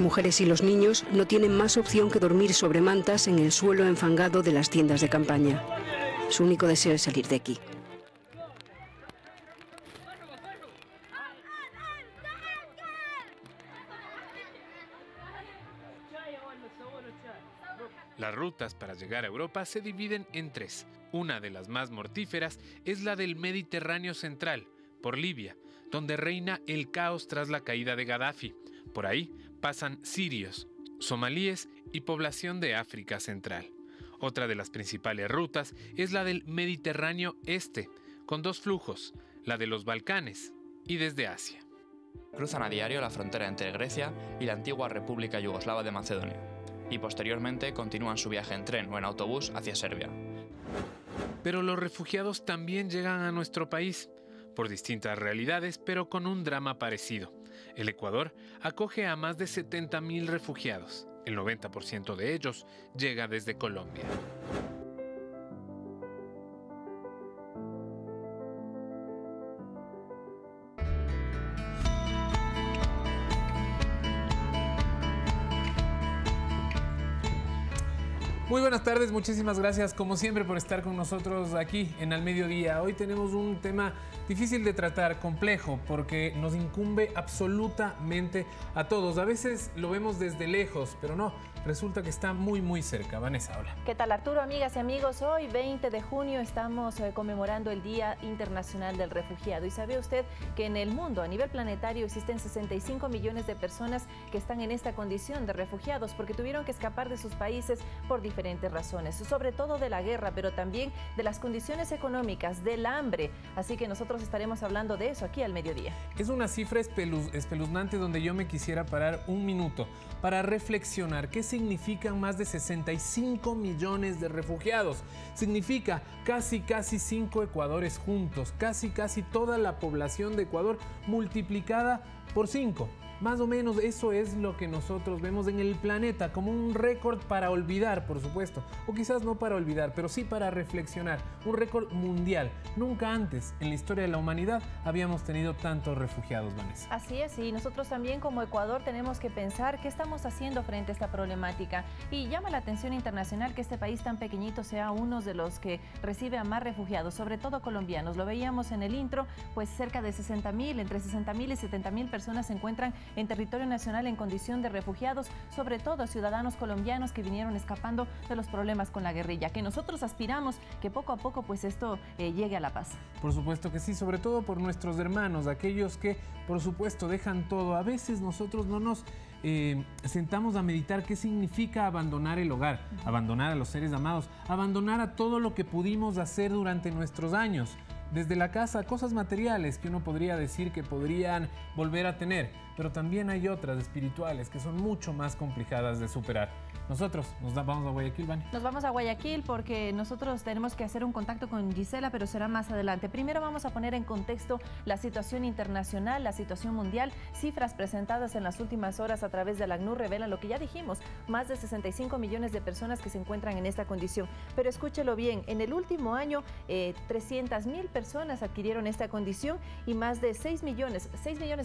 mujeres y los niños no tienen más opción que dormir sobre mantas en el suelo enfangado de las tiendas de campaña. Su único deseo es salir de aquí. Las rutas para llegar a Europa se dividen en tres. Una de las más mortíferas es la del Mediterráneo central, por Libia, donde reina el caos tras la caída de Gaddafi. Por ahí pasan sirios, somalíes y población de África Central. Otra de las principales rutas es la del Mediterráneo Este, con dos flujos, la de los Balcanes y desde Asia. Cruzan a diario la frontera entre Grecia y la antigua República Yugoslava de Macedonia, y posteriormente continúan su viaje en tren o en autobús hacia Serbia. Pero los refugiados también llegan a nuestro país, por distintas realidades, pero con un drama parecido. El Ecuador acoge a más de 70.000 refugiados. El 90% de ellos llega desde Colombia. Muy buenas tardes, muchísimas gracias como siempre por estar con nosotros aquí en Al Mediodía. Hoy tenemos un tema difícil de tratar, complejo, porque nos incumbe absolutamente a todos. A veces lo vemos desde lejos, pero no, resulta que está muy cerca. Vanessa, hola. ¿Qué tal, Arturo? Amigas y amigos, hoy 20 de junio estamos conmemorando el Día Internacional del Refugiado. ¿Y sabe usted que en el mundo, a nivel planetario, existen 65 millones de personas que están en esta condición de refugiados porque tuvieron que escapar de sus países por diferentes razones, sobre todo de la guerra, pero también de las condiciones económicas, del hambre? Así que nosotros estaremos hablando de eso aquí al mediodía. Es una cifra espeluznante donde yo me quisiera parar un minuto para reflexionar qué significan más de 65 millones de refugiados. Significa casi 5 Ecuadores juntos, casi toda la población de Ecuador multiplicada por 5. Más o menos eso es lo que nosotros vemos en el planeta como un récord para olvidar, por supuesto. O quizás no para olvidar, pero sí para reflexionar. Un récord mundial. Nunca antes en la historia de la humanidad habíamos tenido tantos refugiados, Vanessa. Así es, y nosotros también como Ecuador tenemos que pensar qué estamos haciendo frente a esta problemática. Y llama la atención internacional que este país tan pequeñito sea uno de los que recibe a más refugiados, sobre todo colombianos. Lo veíamos en el intro, pues cerca de 60.000, entre 60.000 y 70.000 personas se encuentran en territorio nacional en condición de refugiados, sobre todo ciudadanos colombianos que vinieron escapando de los problemas con la guerrilla, que nosotros aspiramos que poco a poco pues esto llegue a la paz. Por supuesto que sí, sobre todo por nuestros hermanos, aquellos que por supuesto dejan todo. A veces nosotros no nos sentamos a meditar qué significa abandonar el hogar, abandonar a los seres amados, abandonar a todo lo que pudimos hacer durante nuestros años. Desde la casa, cosas materiales que uno podría decir que podrían volver a tener, pero también hay otras espirituales que son mucho más complicadas de superar. Nosotros vamos a Guayaquil, Vani. Nos vamos a Guayaquil porque nosotros tenemos que hacer un contacto con Gisela, pero será más adelante. Primero vamos a poner en contexto la situación internacional, la situación mundial. Cifras presentadas en las últimas horas a través de la ACNUR revelan lo que ya dijimos, más de 65 millones de personas que se encuentran en esta condición. Pero escúchelo bien, en el último año 300.000 personas adquirieron esta condición y más de 6 millones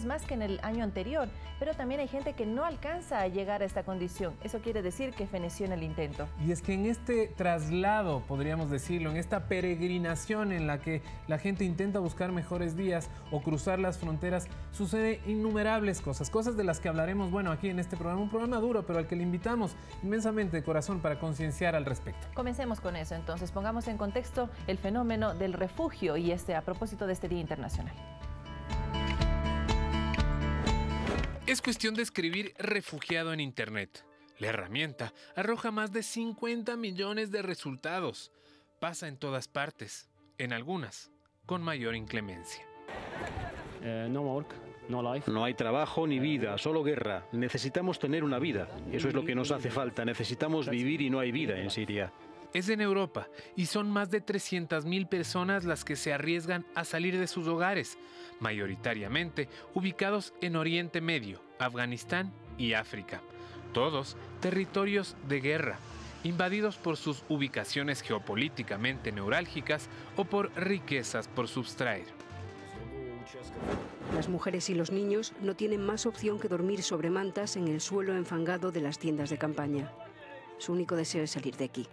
más que en el año anterior. Pero también hay gente que no alcanza a llegar a esta condición. Eso quiere decir que feneció en el intento. Y es que en este traslado, podríamos decirlo, en esta peregrinación en la que la gente intenta buscar mejores días o cruzar las fronteras, sucede innumerables cosas de las que hablaremos, bueno, aquí en este programa, un programa duro, pero al que le invitamos inmensamente de corazón para concienciar al respecto. Comencemos con eso, entonces, pongamos en contexto el fenómeno del refugio y a propósito de este Día Internacional. Es cuestión de escribir refugiado en Internet. La herramienta arroja más de 50 millones de resultados. Pasa en todas partes, en algunas con mayor inclemencia. No hay trabajo ni vida, solo guerra. Necesitamos tener una vida. Eso es lo que nos hace falta. Necesitamos vivir y no hay vida en Siria. Es en Europa y son más de 300.000 personas las que se arriesgan a salir de sus hogares, mayoritariamente ubicados en Oriente Medio, Afganistán y África. Todos territorios de guerra, invadidos por sus ubicaciones geopolíticamente neurálgicas o por riquezas por sustraer. Las mujeres y los niños no tienen más opción que dormir sobre mantas en el suelo enfangado de las tiendas de campaña. Su único deseo es salir de aquí.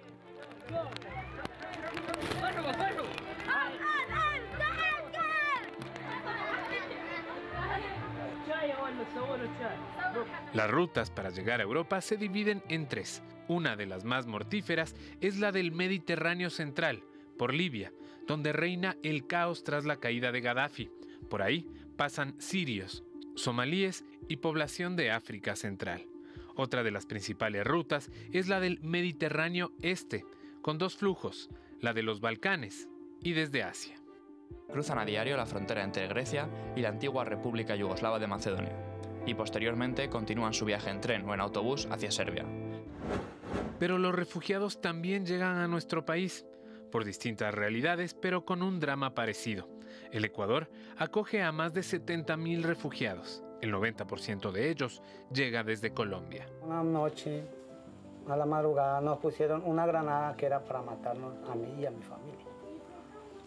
Las rutas para llegar a Europa se dividen en tres. Una de las más mortíferas es la del Mediterráneo central, por Libia, donde reina el caos tras la caída de Gaddafi. Por ahí pasan sirios, somalíes y población de África Central. Otra de las principales rutas es la del Mediterráneo Este, con dos flujos, la de los Balcanes y desde Asia. Cruzan a diario la frontera entre Grecia y la antigua República Yugoslava de Macedonia, y posteriormente continúan su viaje en tren o en autobús hacia Serbia. Pero los refugiados también llegan a nuestro país, por distintas realidades, pero con un drama parecido. El Ecuador acoge a más de 70.000 refugiados. El 90% de ellos llega desde Colombia. Una noche, a la madrugada, nos pusieron una granada que era para matarnos a mí y a mi familia.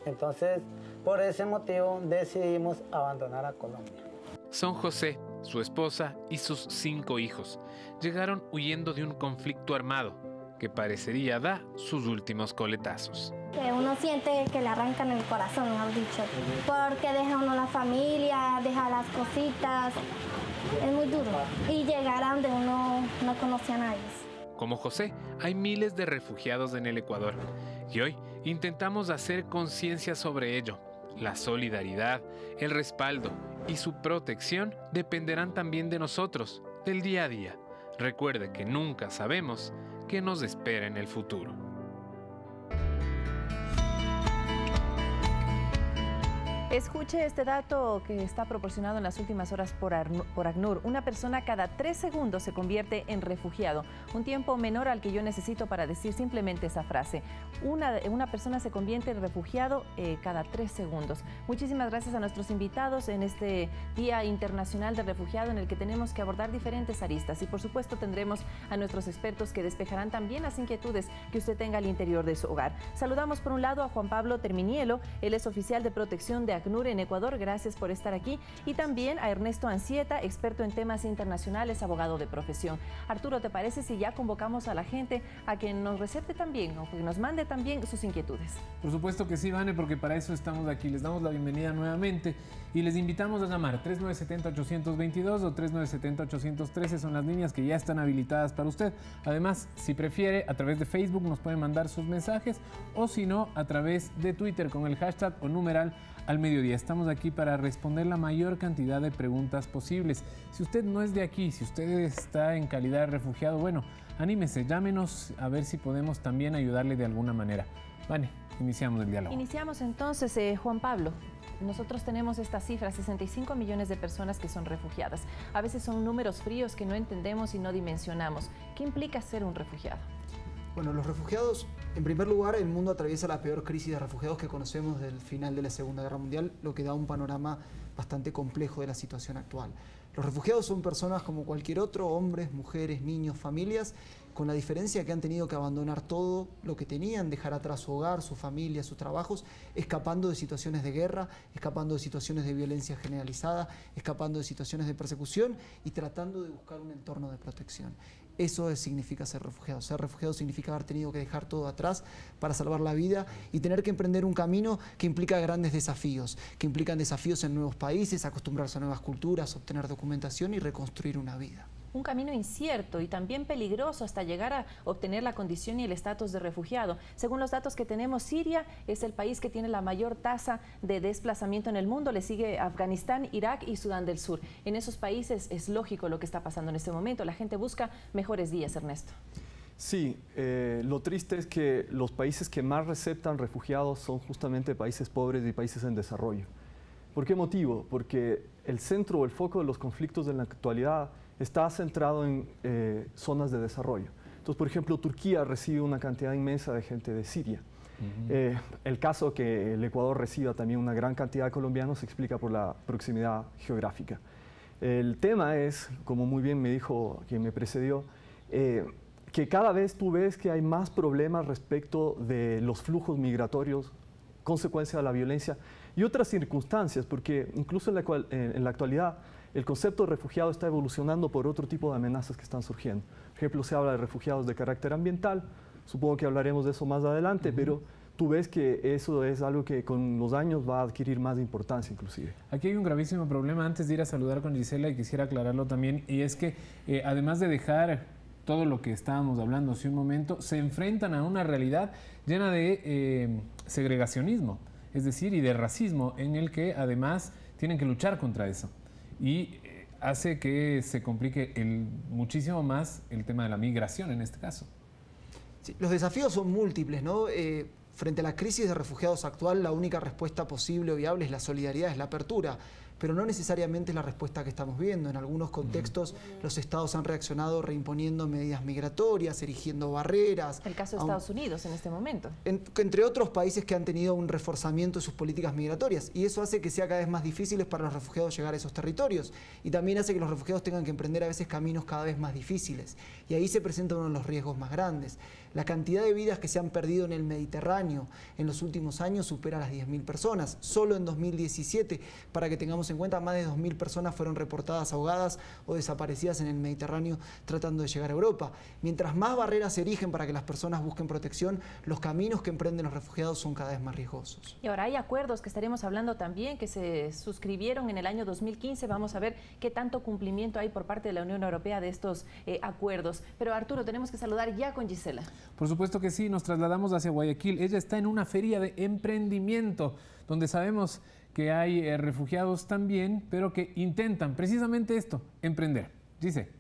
Entonces, por ese motivo, decidimos abandonar a Colombia. Son José, su esposa y sus 5 hijos. Llegaron huyendo de un conflicto armado que parecería dar sus últimos coletazos. Uno siente que le arrancan el corazón, mejor dicho, porque deja uno la familia, deja las cositas, es muy duro. Y llegar a donde uno no conoce a nadie. Como José, hay miles de refugiados en el Ecuador y hoy intentamos hacer conciencia sobre ello. La solidaridad, el respaldo y su protección dependerán también de nosotros, del día a día. Recuerde que nunca sabemos qué nos espera en el futuro. Escuche este dato que está proporcionado en las últimas horas por ACNUR. Una persona cada 3 segundos se convierte en refugiado. Un tiempo menor al que yo necesito para decir simplemente esa frase. Una persona se convierte en refugiado cada 3 segundos. Muchísimas gracias a nuestros invitados en este Día Internacional del Refugiado, en el que tenemos que abordar diferentes aristas. Y por supuesto tendremos a nuestros expertos que despejarán también las inquietudes que usted tenga al interior de su hogar. Saludamos por un lado a Juan Pablo Terminielo. Él es oficial de protección de ACNUR en Ecuador, gracias por estar aquí, y también a Ernesto Ancieta, experto en temas internacionales, abogado de profesión. Arturo, ¿te parece si ya convocamos a la gente a que nos recete también o que nos mande también sus inquietudes? Por supuesto que sí, Vane, porque para eso estamos aquí. Les damos la bienvenida nuevamente y les invitamos a llamar 3970-822 o 3970-813, son las líneas que ya están habilitadas para usted. Además, si prefiere, a través de Facebook nos pueden mandar sus mensajes, o si no, a través de Twitter con el hashtag o numeral al mediodía. Estamos aquí para responder la mayor cantidad de preguntas posibles. Si usted no es de aquí, si usted está en calidad de refugiado, bueno, anímese, llámenos a ver si podemos también ayudarle de alguna manera. Vale, iniciamos el diálogo. Iniciamos entonces, Juan Pablo. Nosotros tenemos esta cifra, 65 millones de personas que son refugiadas. A veces son números fríos que no entendemos y no dimensionamos. ¿Qué implica ser un refugiado? Bueno, los refugiados, en primer lugar, el mundo atraviesa la peor crisis de refugiados que conocemos del final de la Segunda Guerra Mundial, lo que da un panorama bastante complejo de la situación actual. Los refugiados son personas como cualquier otro, hombres, mujeres, niños, familias, con la diferencia que han tenido que abandonar todo lo que tenían, dejar atrás su hogar, su familia, sus trabajos, escapando de situaciones de guerra, escapando de situaciones de violencia generalizada, escapando de situaciones de persecución y tratando de buscar un entorno de protección. Eso significa ser refugiado. Ser refugiado significa haber tenido que dejar todo atrás para salvar la vida y tener que emprender un camino que implica grandes desafíos, que implican desafíos en nuevos países, acostumbrarse a nuevas culturas, obtener documentación y reconstruir una vida. Un camino incierto y también peligroso hasta llegar a obtener la condición y el estatus de refugiado. Según los datos que tenemos, Siria es el país que tiene la mayor tasa de desplazamiento en el mundo. Le sigue Afganistán, Irak y Sudán del Sur. En esos países es lógico lo que está pasando en este momento. La gente busca mejores días, Ernesto. Sí, lo triste es que los países que más receptan refugiados son justamente países pobres y países en desarrollo. ¿Por qué motivo? Porque el centro o el foco de los conflictos en la actualidad está centrado en zonas de desarrollo. Entonces, por ejemplo, Turquía recibe una cantidad inmensa de gente de Siria. El caso que el Ecuador reciba también una gran cantidad de colombianos se explica por la proximidad geográfica. El tema es, como muy bien me dijo quien me precedió, que cada vez tú ves que hay más problemas respecto de los flujos migratorios, consecuencia de la violencia, y otras circunstancias, porque incluso en la actualidad el concepto de refugiado está evolucionando por otro tipo de amenazas que están surgiendo. Por ejemplo, se habla de refugiados de carácter ambiental, supongo que hablaremos de eso más adelante, pero tú ves que eso es algo que con los años va a adquirir más importancia inclusive. Aquí hay un gravísimo problema, antes de ir a saludar con Gisela, y quisiera aclararlo también, y es que además de dejar todo lo que estábamos hablando hace un momento, se enfrentan a una realidad llena de segregacionismo, es decir, y de racismo, en el que además tienen que luchar contra eso. Y hace que se complique muchísimo más el tema de la migración en este caso. Sí, los desafíos son múltiples, ¿no? Frente a la crisis de refugiados actual, la única respuesta posible o viable es la solidaridad, es la apertura, pero no necesariamente es la respuesta que estamos viendo. En algunos contextos los estados han reaccionado reimponiendo medidas migratorias, erigiendo barreras. El caso de Estados Unidos en este momento. Entre otros países que han tenido un reforzamiento de sus políticas migratorias, y eso hace que sea cada vez más difícil para los refugiados llegar a esos territorios, y también hace que los refugiados tengan que emprender a veces caminos cada vez más difíciles, y ahí se presenta uno de los riesgos más grandes. La cantidad de vidas que se han perdido en el Mediterráneo en los últimos años supera las 10.000 personas. Solo en 2017, para que tengamos en cuenta, más de 2.000 personas fueron reportadas ahogadas o desaparecidas en el Mediterráneo tratando de llegar a Europa. Mientras más barreras se erigen para que las personas busquen protección, los caminos que emprenden los refugiados son cada vez más riesgosos. Y ahora hay acuerdos que estaremos hablando también, que se suscribieron en el año 2015. Vamos a ver qué tanto cumplimiento hay por parte de la Unión Europea de estos acuerdos. Pero Arturo, tenemos que saludar ya con Gisela. Por supuesto que sí, nos trasladamos hacia Guayaquil. Ella está en una feria de emprendimiento, donde sabemos que hay refugiados también, pero que intentan precisamente esto, emprender. Dice.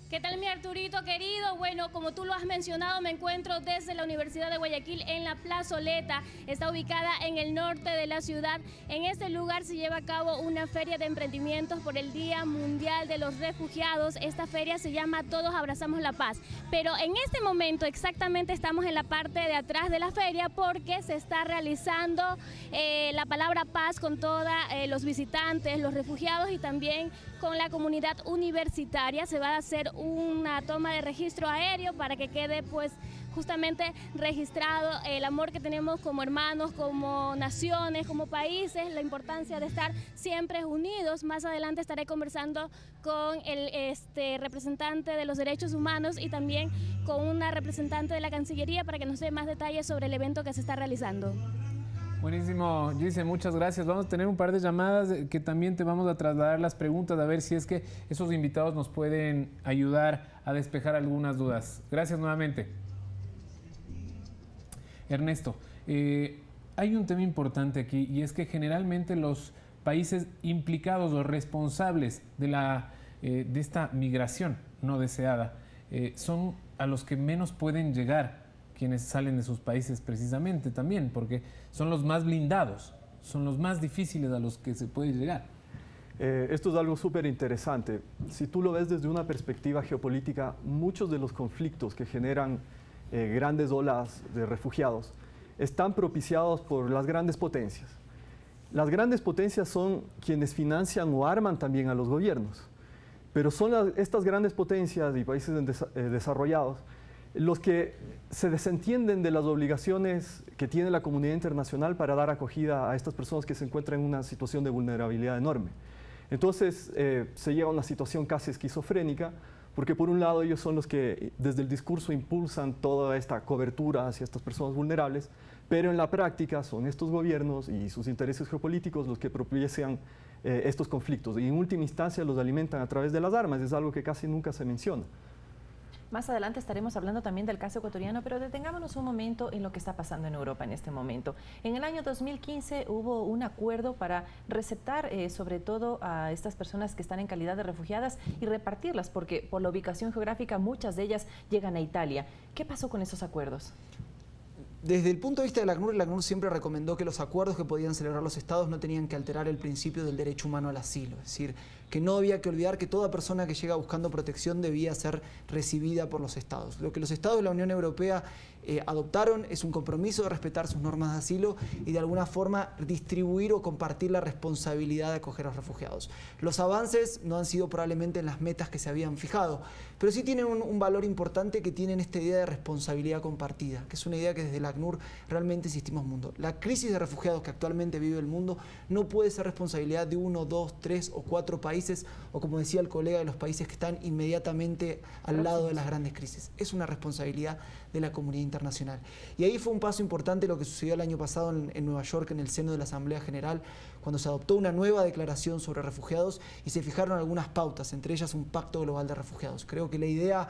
¿Qué tal, mi Arturito querido? Bueno, como tú lo has mencionado, me encuentro desde la Universidad de Guayaquil en la plazoleta. Está ubicada en el norte de la ciudad. En este lugar se lleva a cabo una feria de emprendimientos por el Día Mundial de los Refugiados. Esta feria se llama Todos Abrazamos la Paz. Pero en este momento exactamente estamos en la parte de atrás de la feria porque se está realizando la palabra paz con todos los visitantes, los refugiados y también con la comunidad universitaria. Se va a hacer una toma de registro aéreo para que quede pues justamente registrado el amor que tenemos como hermanos, como naciones, como países, la importancia de estar siempre unidos. Más adelante estaré conversando con el representante de los derechos humanos y también con una representante de la Cancillería para que nos dé más detalles sobre el evento que se está realizando. Buenísimo, Gise, muchas gracias. Vamos a tener un par de llamadas que también te vamos a trasladar las preguntas, a ver si es que esos invitados nos pueden ayudar a despejar algunas dudas. Gracias nuevamente. Ernesto, hay un tema importante aquí y es que generalmente los países implicados o responsables de esta migración no deseada son a los que menos pueden llegar quienes salen de sus países precisamente también, porque son los más blindados, son los más difíciles a los que se puede llegar. Esto es algo súper interesante. Si tú lo ves desde una perspectiva geopolítica, muchos de los conflictos que generan grandes olas de refugiados están propiciados por las grandes potencias. Las grandes potencias son quienes financian o arman también a los gobiernos, pero son estas grandes potencias y países desarrollados los que se desentienden de las obligaciones que tiene la comunidad internacional para dar acogida a estas personas que se encuentran en una situación de vulnerabilidad enorme. Entonces se llega a una situación casi esquizofrénica, porque por un lado ellos son los que desde el discurso impulsan toda esta cobertura hacia estas personas vulnerables, pero en la práctica son estos gobiernos y sus intereses geopolíticos los que propician estos conflictos y en última instancia los alimentan a través de las armas. Es algo que casi nunca se menciona. Más adelante estaremos hablando también del caso ecuatoriano, pero detengámonos un momento en lo que está pasando en Europa en este momento. En el año 2015 hubo un acuerdo para receptar sobre todo a estas personas que están en calidad de refugiadas y repartirlas, porque por la ubicación geográfica muchas de ellas llegan a Italia. ¿Qué pasó con esos acuerdos? Desde el punto de vista de la ACNUR siempre recomendó que los acuerdos que podían celebrar los estados no tenían que alterar el principio del derecho humano al asilo. Es decir, que no había que olvidar que toda persona que llega buscando protección debía ser recibida por los estados. Lo que los estados de la Unión Europea adoptaron. Es un compromiso de respetar sus normas de asilo y de alguna forma distribuir o compartir la responsabilidad de acoger a los refugiados. Los avances no han sido probablemente en las metas que se habían fijado, pero sí tienen un valor importante, que tienen esta idea de responsabilidad compartida, que es una idea que desde el ACNUR realmente insistimos mucho. La crisis de refugiados que actualmente vive el mundo no puede ser responsabilidad de 1, 2, 3 o 4 países, o como decía el colega, de los países que están inmediatamente al lado de las grandes crisis. Es una responsabilidad de la comunidad internacional. Y ahí fue un paso importante lo que sucedió el año pasado en Nueva York, en el seno de la Asamblea General, cuando se adoptó una nueva declaración sobre refugiados y se fijaron algunas pautas, entre ellas un pacto global de refugiados. Creo que la idea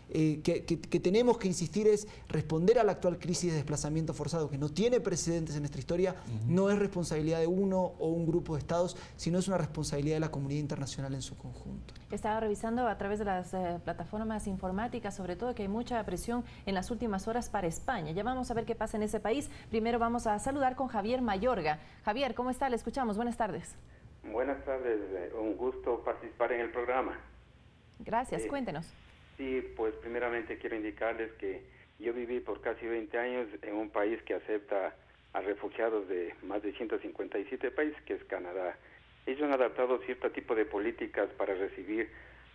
que tenemos que insistir es responder a la actual crisis de desplazamiento forzado, que no tiene precedentes en nuestra historia. No es responsabilidad de uno o un grupo de estados, sino es una responsabilidad de la comunidad internacional en su conjunto. Estaba revisando a través de las plataformas informáticas, sobre todo, que hay mucha presión en las últimas horas para España. Ya vamos a ver qué pasa en ese país. Primero vamos a saludar con Javier Mayorga. Javier, ¿cómo está? Le escuchamos. Buenas tardes. Buenas tardes. Un gusto participar en el programa. Gracias. Cuéntenos. Sí, pues primeramente quiero indicarles que yo viví por casi 20 años en un país que acepta a refugiados de más de 157 países, que es Canadá. Ellos han adaptado cierto tipo de políticas para recibir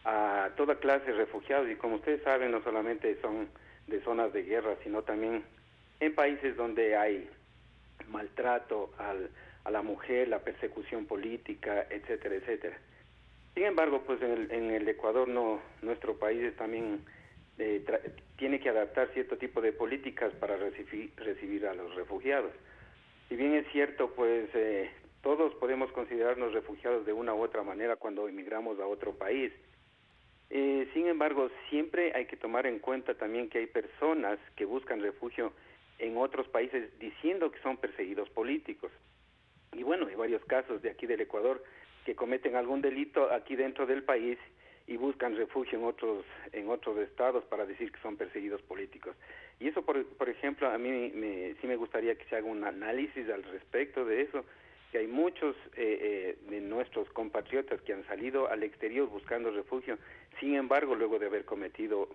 a toda clase de refugiados, y como ustedes saben, no solamente son de zonas de guerra, sino también en países donde hay maltrato a la mujer, la persecución política, etcétera, etcétera. Sin embargo, pues en el Ecuador, nuestro país también tiene que adaptar cierto tipo de políticas para recibir a los refugiados. Si bien es cierto, pues todos podemos considerarnos refugiados de una u otra manera cuando emigramos a otro país. Sin embargo, siempre hay que tomar en cuenta también que hay personas que buscan refugio en otros países diciendo que son perseguidos políticos. Y bueno, hay varios casos de aquí del Ecuador que cometen algún delito aquí dentro del país y buscan refugio en otros estados para decir que son perseguidos políticos. Y eso, por ejemplo, a mí sí me gustaría que se haga un análisis al respecto de eso, que hay muchos de nuestros compatriotas que han salido al exterior buscando refugio, sin embargo, luego de haber cometido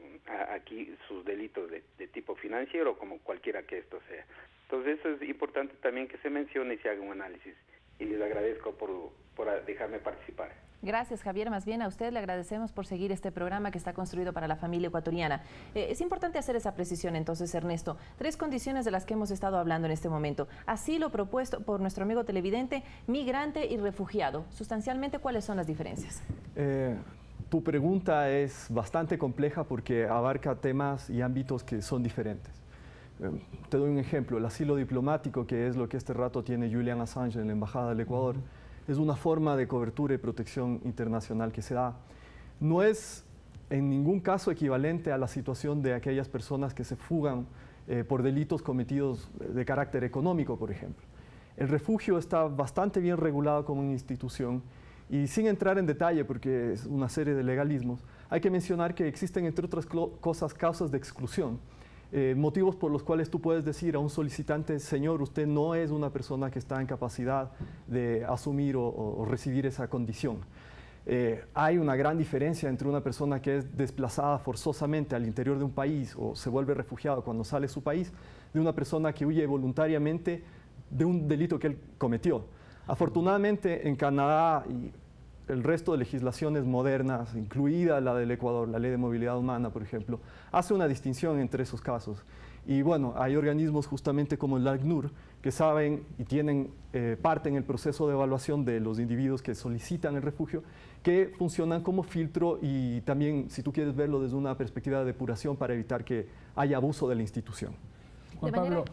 aquí sus delitos de tipo financiero, como cualquiera que esto sea. Entonces, eso es importante también que se mencione y se haga un análisis. Y les agradezco por dejarme participar. Gracias, Javier. Más bien a usted le agradecemos por seguir este programa que está construido para la familia ecuatoriana. Es importante hacer esa precisión entonces, Ernesto. 3 condiciones de las que hemos estado hablando en este momento. Asilo propuesto por nuestro amigo televidente, migrante y refugiado. Sustancialmente, ¿cuáles son las diferencias? Tu pregunta es bastante compleja porque abarca temas y ámbitos que son diferentes. Te doy un ejemplo, el asilo diplomático, que es lo que este rato tiene Julian Assange en la Embajada del Ecuador, es una forma de cobertura y protección internacional que se da. No es en ningún caso equivalente a la situación de aquellas personas que se fugan por delitos cometidos de carácter económico, por ejemplo. El refugio está bastante bien regulado como una institución y, sin entrar en detalle, porque es una serie de legalismos, hay que mencionar que existen, entre otras cosas, causas de exclusión. Motivos por los cuales tú puedes decir a un solicitante: señor, usted no es una persona que está en capacidad de asumir o recibir esa condición. Hay una gran diferencia entre una persona que es desplazada forzosamente al interior de un país o se vuelve refugiado cuando sale de su país, de una persona que huye voluntariamente de un delito que él cometió. Afortunadamente, en Canadá y el resto de legislaciones modernas, incluida la del Ecuador, la Ley de Movilidad Humana, por ejemplo, hace una distinción entre esos casos. Y bueno, hay organismos justamente como el ACNUR que saben y tienen parte en el proceso de evaluación de los individuos que solicitan el refugio, que funcionan como filtro y también, si tú quieres verlo desde una perspectiva de depuración, para evitar que haya abuso de la institución. Juan Pablo,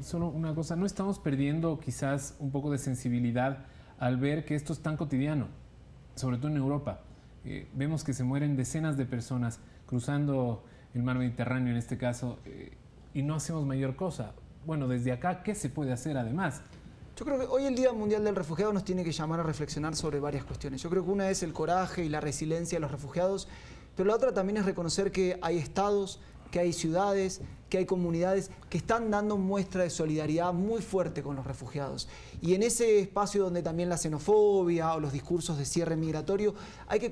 solo una cosa, ¿no estamos perdiendo quizás un poco de sensibilidad al ver que esto es tan cotidiano? Sobre todo en Europa, vemos que se mueren decenas de personas cruzando el mar Mediterráneo en este caso, y no hacemos mayor cosa. Bueno, desde acá, ¿qué se puede hacer además? Yo creo que hoy el Día Mundial del Refugiado nos tiene que llamar a reflexionar sobre varias cuestiones. Yo creo que una es el coraje y la resiliencia de los refugiados, pero la otra también es reconocer que hay estados que hay ciudades, que hay comunidades que están dando muestra de solidaridad muy fuerte con los refugiados. Y en ese espacio donde también la xenofobia o los discursos de cierre migratorio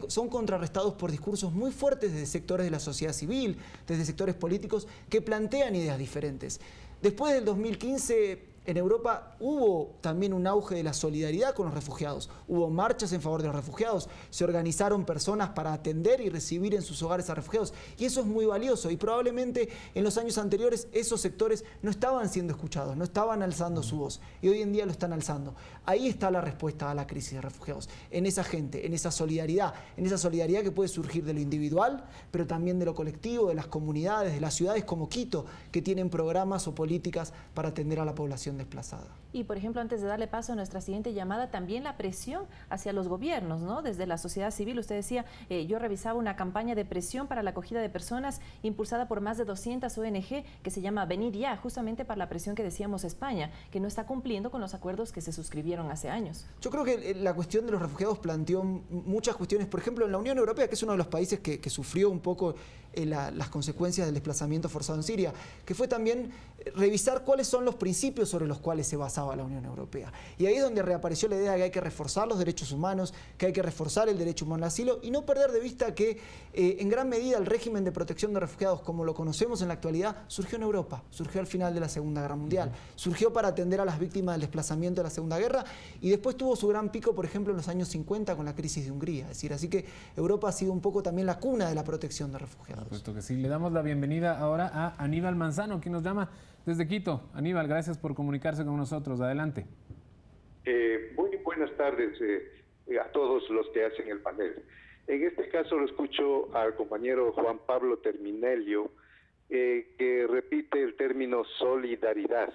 son contrarrestados por discursos muy fuertes desde sectores de la sociedad civil, desde sectores políticos que plantean ideas diferentes. Después del 2015... en Europa hubo también un auge de la solidaridad con los refugiados. Hubo marchas en favor de los refugiados. Se organizaron personas para atender y recibir en sus hogares a refugiados. Y eso es muy valioso. Y probablemente en los años anteriores esos sectores no estaban siendo escuchados, no estaban alzando su voz. Y hoy en día lo están alzando. Ahí está la respuesta a la crisis de refugiados. En esa gente, en esa solidaridad que puede surgir de lo individual, pero también de lo colectivo, de las comunidades, de las ciudades como Quito, que tienen programas o políticas para atender a la población desplazada. Y, por ejemplo, antes de darle paso a nuestra siguiente llamada, también la presión hacia los gobiernos, ¿no? Desde la sociedad civil, usted decía, yo revisaba una campaña de presión para la acogida de personas impulsada por más de 200 ONG que se llama Venir Ya, justamente para la presión que decíamos España, que no está cumpliendo con los acuerdos que se suscribieron hace años. Yo creo que la cuestión de los refugiados planteó muchas cuestiones. Por ejemplo, en la Unión Europea, que es uno de los países que sufrió un poco las consecuencias del desplazamiento forzado en Siria, que fue también revisar cuáles son los principios sobre los cuales se basaba la Unión Europea. Y ahí es donde reapareció la idea de que hay que reforzar los derechos humanos, que hay que reforzar el derecho humano al asilo y no perder de vista que en gran medida el régimen de protección de refugiados, como lo conocemos en la actualidad, surgió en Europa, surgió al final de la Segunda Guerra Mundial, surgió para atender a las víctimas del desplazamiento de la Segunda Guerra y después tuvo su gran pico, por ejemplo, en los años 50 con la crisis de Hungría. Es decir, así que Europa ha sido un poco también la cuna de la protección de refugiados. Por supuesto que sí. Le damos la bienvenida ahora a Aníbal Manzano, quien nos llama desde Quito. Aníbal, gracias por comunicarse con nosotros. Adelante. Muy buenas tardes a todos los que hacen el panel. En este caso lo escucho al compañero Juan Pablo Terminelio, que repite el término solidaridad.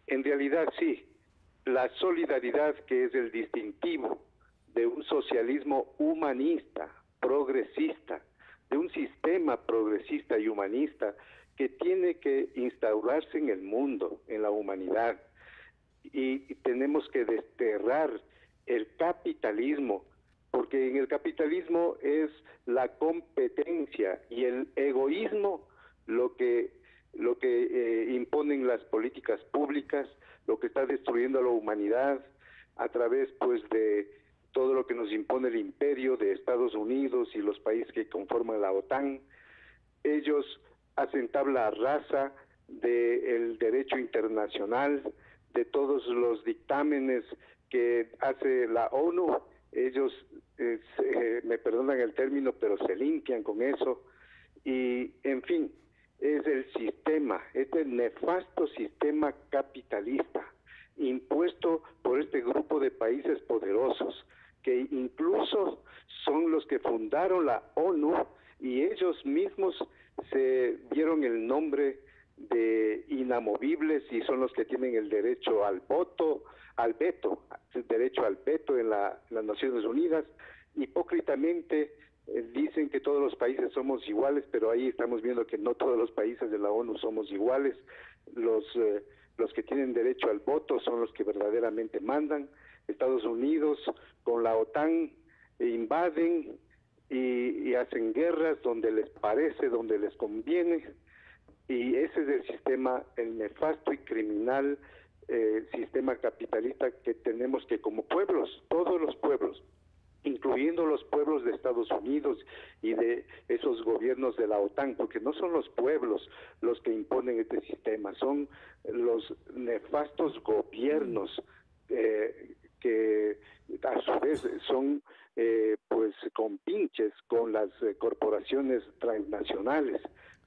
En realidad sí, la solidaridad que es el distintivo de un socialismo humanista, progresista, de un sistema progresista y humanista que tiene que instaurarse en el mundo, en la humanidad. Y tenemos que desterrar el capitalismo, porque en el capitalismo es la competencia y el egoísmo lo que imponen las políticas públicas, lo que está destruyendo a la humanidad a través pues de todo lo que nos impone el imperio de Estados Unidos y los países que conforman la OTAN. Ellos hacen tabla rasa del derecho internacional, de todos los dictámenes que hace la ONU. Ellos, me perdonan el término, pero se limpian con eso. Y, en fin, es el sistema, este nefasto sistema capitalista impuesto por este grupo de países poderosos, que incluso son los que fundaron la ONU y ellos mismos se dieron el nombre de inamovibles y son los que tienen el derecho al voto, al veto, el derecho al veto en las Naciones Unidas. Hipócritamente dicen que todos los países somos iguales, pero ahí estamos viendo que no todos los países de la ONU somos iguales. Los que tienen derecho al voto son los que verdaderamente mandan. Estados Unidos con la OTAN invaden y hacen guerras donde les parece, donde les conviene, y ese es el sistema, el nefasto y criminal sistema capitalista que tenemos que como pueblos, todos los pueblos, incluyendo los pueblos de Estados Unidos y de esos gobiernos de la OTAN, porque no son los pueblos los que imponen este sistema, son los nefastos gobiernos que a su vez son pues compinches con las corporaciones transnacionales.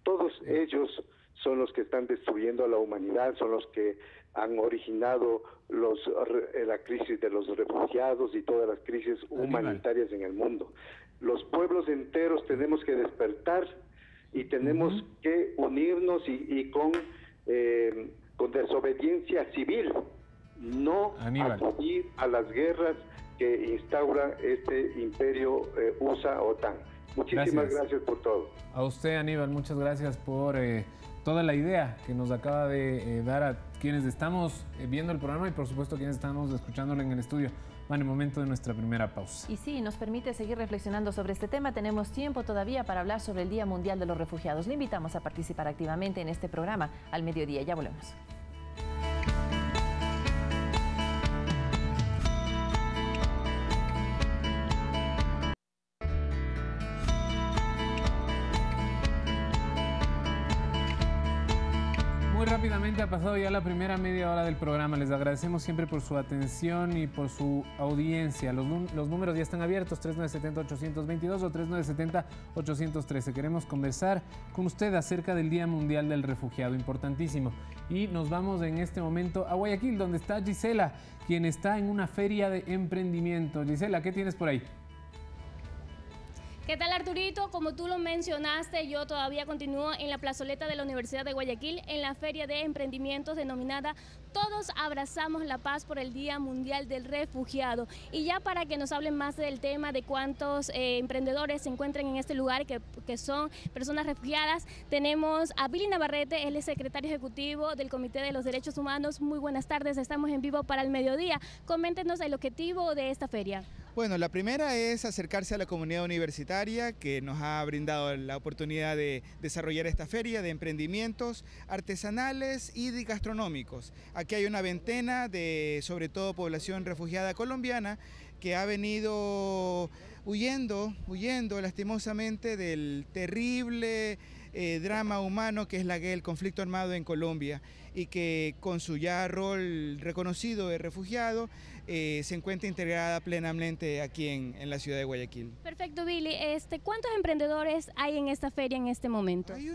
Todos ellos son los que están destruyendo a la humanidad, son los que han originado la crisis de los refugiados y todas las crisis humanitarias en el mundo. Los pueblos enteros tenemos que despertar y tenemos que unirnos y con desobediencia civil, no acudir a las guerras que instaura este imperio USA-OTAN. Muchísimas gracias por todo. A usted, Aníbal, muchas gracias por toda la idea que nos acaba de dar a quienes estamos viendo el programa y por supuesto quienes estamos escuchándolo en el estudio. Van, el momento de nuestra primera pausa. Y sí, nos permite seguir reflexionando sobre este tema. Tenemos tiempo todavía para hablar sobre el Día Mundial de los Refugiados. Le invitamos a participar activamente en este programa al mediodía. Ya volvemos. Rápidamente ha pasado ya la primera media hora del programa. Les agradecemos siempre por su atención y por su audiencia. Los números ya están abiertos, 3970-822 o 3970-813. Queremos conversar con usted acerca del Día Mundial del Refugiado, importantísimo. Y nos vamos en este momento a Guayaquil, donde está Gisela, quien está en una feria de emprendimiento. Gisela, ¿qué tienes por ahí? ¿Qué tal, Arturito? Como tú lo mencionaste, yo todavía continúo en la plazoleta de la Universidad de Guayaquil en la feria de emprendimientos denominada Todos Abrazamos la Paz por el Día Mundial del Refugiado. Y ya para que nos hablen más del tema de cuántos emprendedores se encuentran en este lugar que son personas refugiadas, tenemos a Billy Navarrete, él es secretario ejecutivo del Comité de los Derechos Humanos. Muy buenas tardes, estamos en vivo para el mediodía. Coméntenos el objetivo de esta feria. Bueno, la primera es acercarse a la comunidad universitaria que nos ha brindado la oportunidad de desarrollar esta feria de emprendimientos artesanales y gastronómicos. Aquí hay una veintena de, sobre todo, población refugiada colombiana que ha venido huyendo lastimosamente del terrible drama humano que es el conflicto armado en Colombia y que con su ya rol reconocido de refugiado se encuentra integrada plenamente aquí en la ciudad de Guayaquil. Perfecto, Billy. ¿Cuántos emprendedores hay en esta feria en este momento? Hay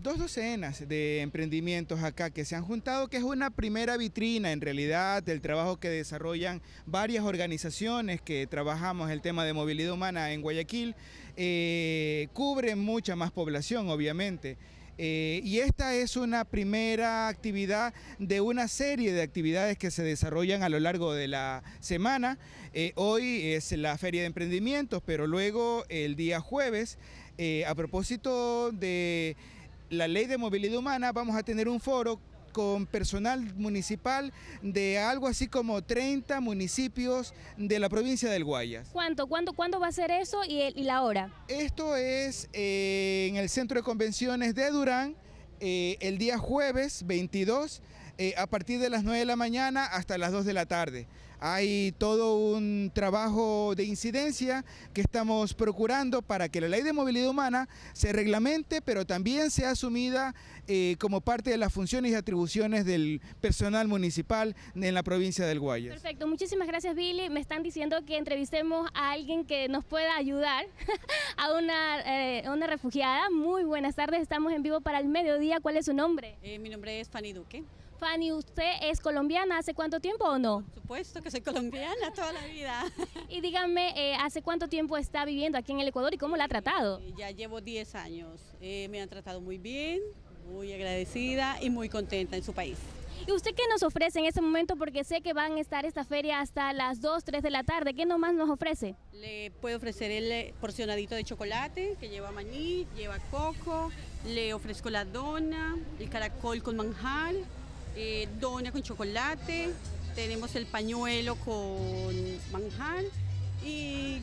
dos docenas de emprendimientos acá que se han juntado, que es una primera vitrina en realidad del trabajo que desarrollan varias organizaciones que trabajamos el tema de movilidad humana en Guayaquil. Cubren mucha más población, obviamente. Y esta es una primera actividad de una serie de actividades que se desarrollan a lo largo de la semana. Hoy es la Feria de Emprendimientos, pero luego el día jueves, a propósito de la Ley de Movilidad Humana, vamos a tener un foro con personal municipal de algo así como 30 municipios de la provincia del Guayas. ¿Cuándo va a ser eso y la hora? Esto es en el Centro de Convenciones de Durán, el día jueves 22, a partir de las 9 de la mañana hasta las 2 de la tarde. Hay todo un trabajo de incidencia que estamos procurando para que la Ley de Movilidad Humana se reglamente, pero también sea asumida como parte de las funciones y atribuciones del personal municipal en la provincia del Guayas. Perfecto, muchísimas gracias, Billy. Me están diciendo que entrevistemos a alguien que nos pueda ayudar, a una refugiada. Muy buenas tardes, estamos en vivo para el mediodía. ¿Cuál es su nombre? Mi nombre es Fanny Duque. Fanny, ¿usted es colombiana? ¿Hace cuánto tiempo o no? Por supuesto que soy colombiana toda la vida. Y díganme, ¿hace cuánto tiempo está viviendo aquí en el Ecuador y cómo la ha tratado? Ya llevo 10 años. Me han tratado muy bien, muy agradecida y muy contenta en su país. ¿Y usted qué nos ofrece en este momento? Porque sé que van a estar esta feria hasta las 2, 3 de la tarde. ¿Qué nomás nos ofrece? Le puedo ofrecer el porcionadito de chocolate que lleva maní, lleva coco. Le ofrezco la dona, el caracol con manjar. Dona con chocolate, tenemos el pañuelo con manjar y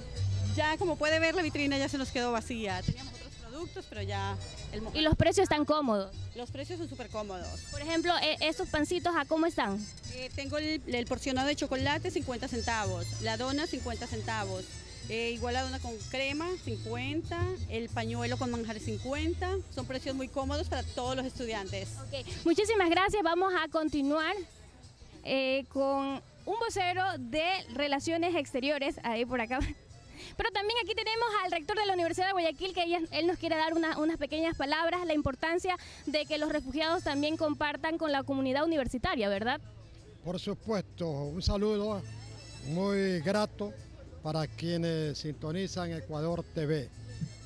ya como puede ver la vitrina ya se nos quedó vacía. Teníamos otros productos pero ya... ¿Y los precios están cómodos? Los precios son súper cómodos. Por ejemplo, ¿estos pancitos a cómo están? Tengo el porcionado de chocolate 50 centavos, la dona 50 centavos. Igual la dona con crema, 50, el pañuelo con manjar 50, son precios muy cómodos para todos los estudiantes. Okay. Muchísimas gracias, vamos a continuar con un vocero de Relaciones Exteriores, ahí por acá. Pero también aquí tenemos al rector de la Universidad de Guayaquil, que él nos quiere dar unas pequeñas palabras, la importancia de que los refugiados también compartan con la comunidad universitaria, ¿verdad? Por supuesto, un saludo muy grato para quienes sintonizan Ecuador TV.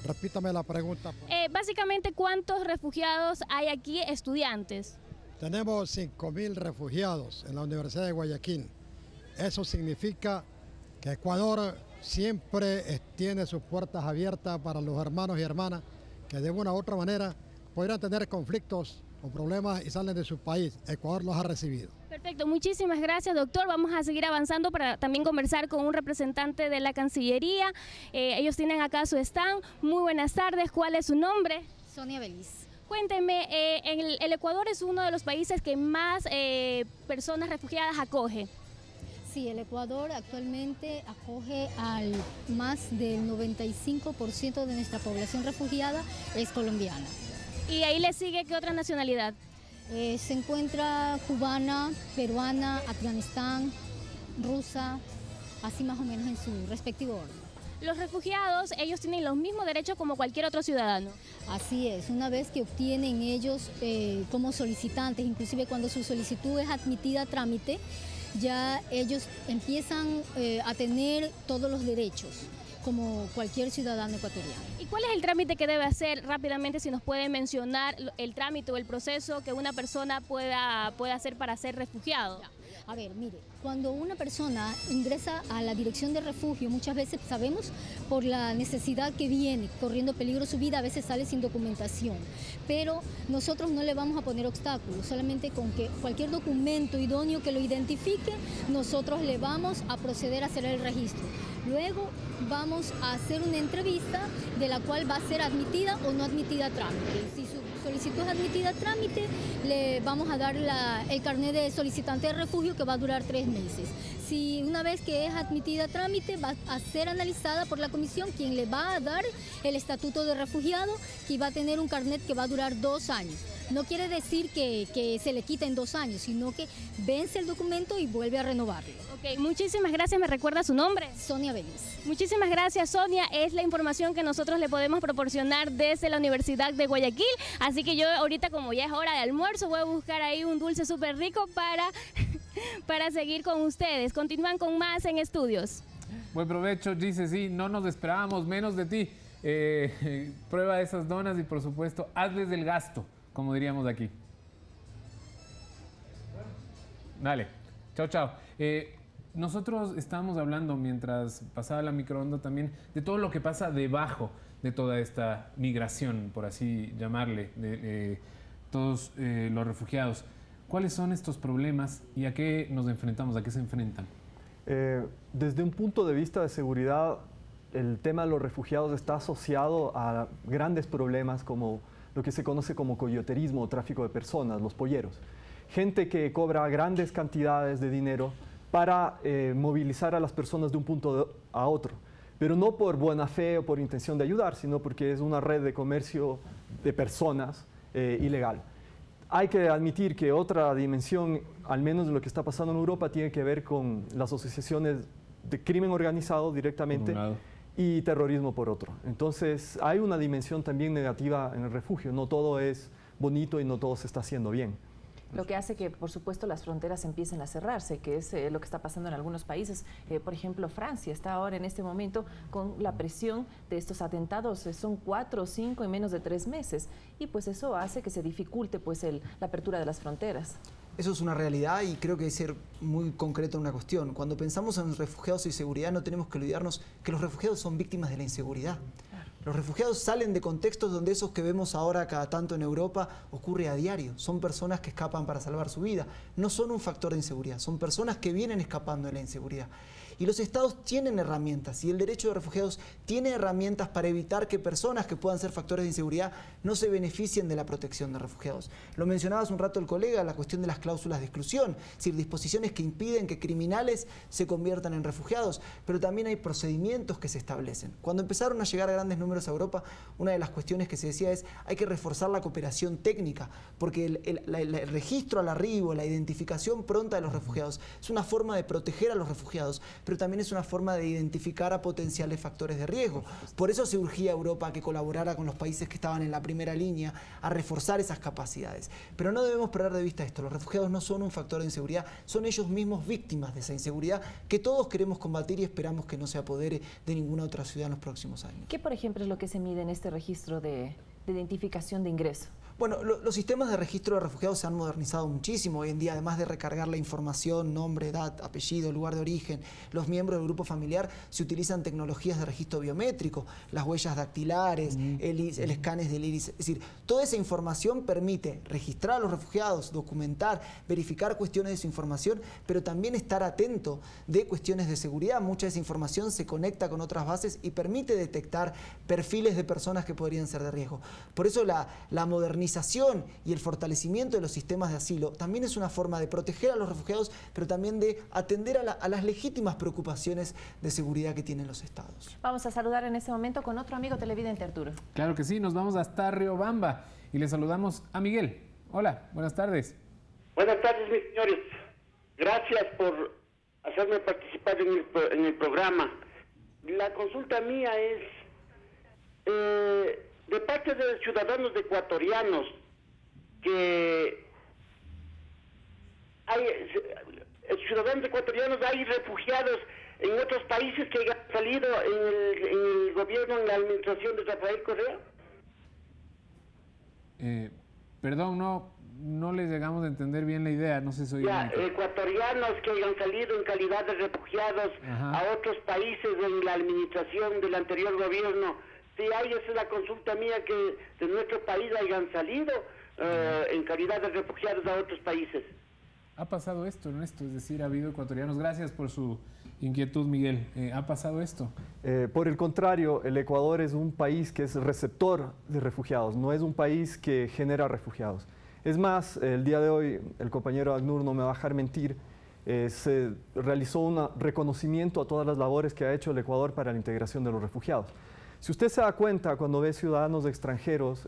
Repítame la pregunta. Básicamente, ¿cuántos refugiados hay aquí, estudiantes? Tenemos 5.000 refugiados en la Universidad de Guayaquil. Eso significa que Ecuador siempre tiene sus puertas abiertas para los hermanos y hermanas que de una u otra manera podrían tener conflictos o problemas y salen de su país. Ecuador los ha recibido. Perfecto, muchísimas gracias, doctor. Vamos a seguir avanzando para también conversar con un representante de la Cancillería. Ellos tienen acá su stand. Muy buenas tardes, ¿cuál es su nombre? Sonia Belis. Cuénteme, el Ecuador es uno de los países que más personas refugiadas acoge. Sí, el Ecuador actualmente acoge al más del 95% de nuestra población refugiada es colombiana. ¿Y ahí le sigue qué otra nacionalidad? Se encuentra cubana, peruana, Afganistán, rusa, así más o menos en su respectivo orden. Los refugiados, ellos tienen los mismos derechos como cualquier otro ciudadano. Así es, una vez que obtienen ellos como solicitantes, inclusive cuando su solicitud es admitida a trámite, ya ellos empiezan a tener todos los derechos como cualquier ciudadano ecuatoriano. ¿Y cuál es el trámite que debe hacer rápidamente, si nos puede mencionar el trámite o el proceso que una persona pueda hacer para ser refugiado? A ver, mire, cuando una persona ingresa a la dirección de refugio, muchas veces sabemos por la necesidad que viene, corriendo peligro su vida, a veces sale sin documentación. Pero nosotros no le vamos a poner obstáculos, solamente con que cualquier documento idóneo que lo identifique, nosotros le vamos a proceder a hacer el registro. Luego vamos a hacer una entrevista de la cual va a ser admitida o no admitida a trámite. Si su solicitud es admitida a trámite, le vamos a dar el carnet de solicitante de refugio que va a durar 3 meses. Si una vez que es admitida a trámite, va a ser analizada por la comisión, quien le va a dar el estatuto de refugiado, que va a tener un carnet que va a durar 2 años. No quiere decir que se le quita en 2 años, sino que vence el documento y vuelve a renovarlo. Ok, muchísimas gracias. ¿Me recuerda su nombre? Sonia Belis. Muchísimas gracias, Sonia. Es la información que nosotros le podemos proporcionar desde la Universidad de Guayaquil. Así que yo ahorita, como ya es hora de almuerzo, voy a buscar ahí un dulce súper rico para seguir con ustedes. Continúan con más en Estudios. Buen provecho, Gise. Sí, no nos esperábamos menos de ti. Prueba esas donas y, por supuesto, hazles el gasto, como diríamos aquí. Dale, chao, chao. Nosotros estábamos hablando, mientras pasaba la microonda también, de todo lo que pasa debajo de toda esta migración, por así llamarle, de todos los refugiados. ¿Cuáles son estos problemas y a qué nos enfrentamos, a qué se enfrentan? Desde un punto de vista de seguridad, el tema de los refugiados está asociado a grandes problemas como lo que se conoce como coyoterismo o tráfico de personas, los polleros. Gente que cobra grandes cantidades de dinero para movilizar a las personas de un punto a otro, pero no por buena fe o por intención de ayudar, sino porque es una red de comercio de personas ilegal. Hay que admitir que otra dimensión, al menos de lo que está pasando en Europa, tiene que ver con las asociaciones de crimen organizado directamente y terrorismo por otro. Entonces hay una dimensión también negativa en el refugio, no todo es bonito y no todo se está haciendo bien. Lo que hace que, por supuesto, las fronteras empiecen a cerrarse, que es lo que está pasando en algunos países. Por ejemplo, Francia está ahora en este momento con la presión de estos atentados. Son 4 o 5 en menos de 3 meses. Y pues eso hace que se dificulte pues, la apertura de las fronteras. Eso es una realidad y creo que hay que ser muy concreto en una cuestión. Cuando pensamos en refugiados y seguridad, no tenemos que olvidarnos que los refugiados son víctimas de la inseguridad. Los refugiados salen de contextos donde esos que vemos ahora cada tanto en Europa ocurre a diario. Son personas que escapan para salvar su vida. No son un factor de inseguridad, son personas que vienen escapando de la inseguridad. Y los estados tienen herramientas y el derecho de refugiados tiene herramientas para evitar que personas que puedan ser factores de inseguridad no se beneficien de la protección de refugiados. Lo mencionaba hace un rato el colega, la cuestión de las cláusulas de exclusión, es decir, disposiciones que impiden que criminales se conviertan en refugiados, pero también hay procedimientos que se establecen. Cuando empezaron a llegar grandes números a Europa, una de las cuestiones que se decía es hay que reforzar la cooperación técnica, porque el registro al arribo, la identificación pronta de los refugiados es una forma de proteger a los refugiados, pero también es una forma de identificar a potenciales factores de riesgo. Por eso se urgía a Europa a que colaborara con los países que estaban en la primera línea a reforzar esas capacidades. Pero no debemos perder de vista esto, los refugiados no son un factor de inseguridad, son ellos mismos víctimas de esa inseguridad que todos queremos combatir y esperamos que no se apodere de ninguna otra ciudad en los próximos años. ¿Qué, por ejemplo, es lo que se mide en este registro de de identificación de ingreso? Bueno, los sistemas de registro de refugiados se han modernizado muchísimo. Hoy en día, además de recargar la información, nombre, edad, apellido, lugar de origen, los miembros del grupo familiar, se utilizan tecnologías de registro biométrico, las huellas dactilares, el escáner del iris. Es decir, toda esa información permite registrar a los refugiados, documentar, verificar cuestiones de su información, pero también estar atento de cuestiones de seguridad. Mucha de esa información se conecta con otras bases y permite detectar perfiles de personas que podrían ser de riesgo. Por eso la modernización y el fortalecimiento de los sistemas de asilo también es una forma de proteger a los refugiados, pero también de atender a las legítimas preocupaciones de seguridad que tienen los estados. Vamos a saludar en este momento con otro amigo televidente, Arturo. Claro que sí, nos vamos hasta Riobamba y le saludamos a Miguel. Hola, buenas tardes. Buenas tardes, mis señores. Gracias por hacerme participar en el programa. La consulta mía es... de parte de ciudadanos ecuatorianos que hay refugiados en otros países que hayan salido en el gobierno, en la administración de Rafael Correa. Perdón, no les llegamos a entender bien la idea, no sé si soy ecuatorianos que hayan salido en calidad de refugiados a otros países en la administración del anterior gobierno. Sí, esa es la consulta mía, que de nuestro país hayan salido en calidad de refugiados a otros países. Ha pasado esto, Ernesto, es decir, ha habido ecuatorianos. Gracias por su inquietud, Miguel. ¿Ha pasado esto? Por el contrario, el Ecuador es un país que es receptor de refugiados, no es un país que genera refugiados. Es más, el día de hoy, el compañero ACNUR no me va a dejar mentir, se realizó un reconocimiento a todas las labores que ha hecho el Ecuador para la integración de los refugiados. Si usted se da cuenta cuando ve ciudadanos extranjeros,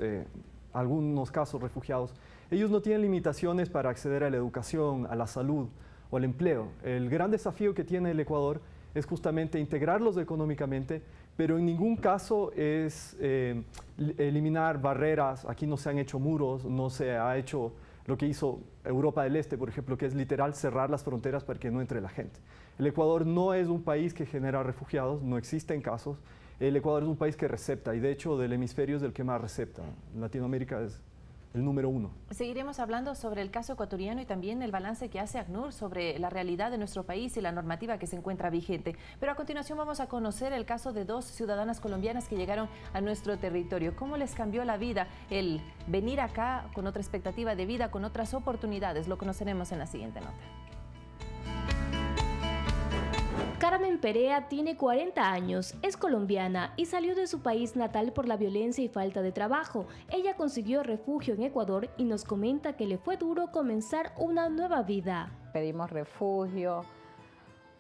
algunos casos refugiados, ellos no tienen limitaciones para acceder a la educación, a la salud o al empleo. El gran desafío que tiene el Ecuador es justamente integrarlos económicamente, pero en ningún caso es eliminar barreras. Aquí no se han hecho muros, no se ha hecho lo que hizo Europa del Este, por ejemplo, que es literal cerrar las fronteras para que no entre la gente. El Ecuador no es un país que genera refugiados, no existen casos. El Ecuador es un país que recepta y de hecho del hemisferio es el que más recepta. Latinoamérica es el número 1. Seguiremos hablando sobre el caso ecuatoriano y también el balance que hace ACNUR sobre la realidad de nuestro país y la normativa que se encuentra vigente. Pero a continuación vamos a conocer el caso de 2 ciudadanas colombianas que llegaron a nuestro territorio. ¿Cómo les cambió la vida el venir acá con otra expectativa de vida, con otras oportunidades? Lo conoceremos en la siguiente nota. Carmen Perea tiene 40 años, es colombiana y salió de su país natal por la violencia y falta de trabajo. Ella consiguió refugio en Ecuador y nos comenta que le fue duro comenzar una nueva vida. Pedimos refugio,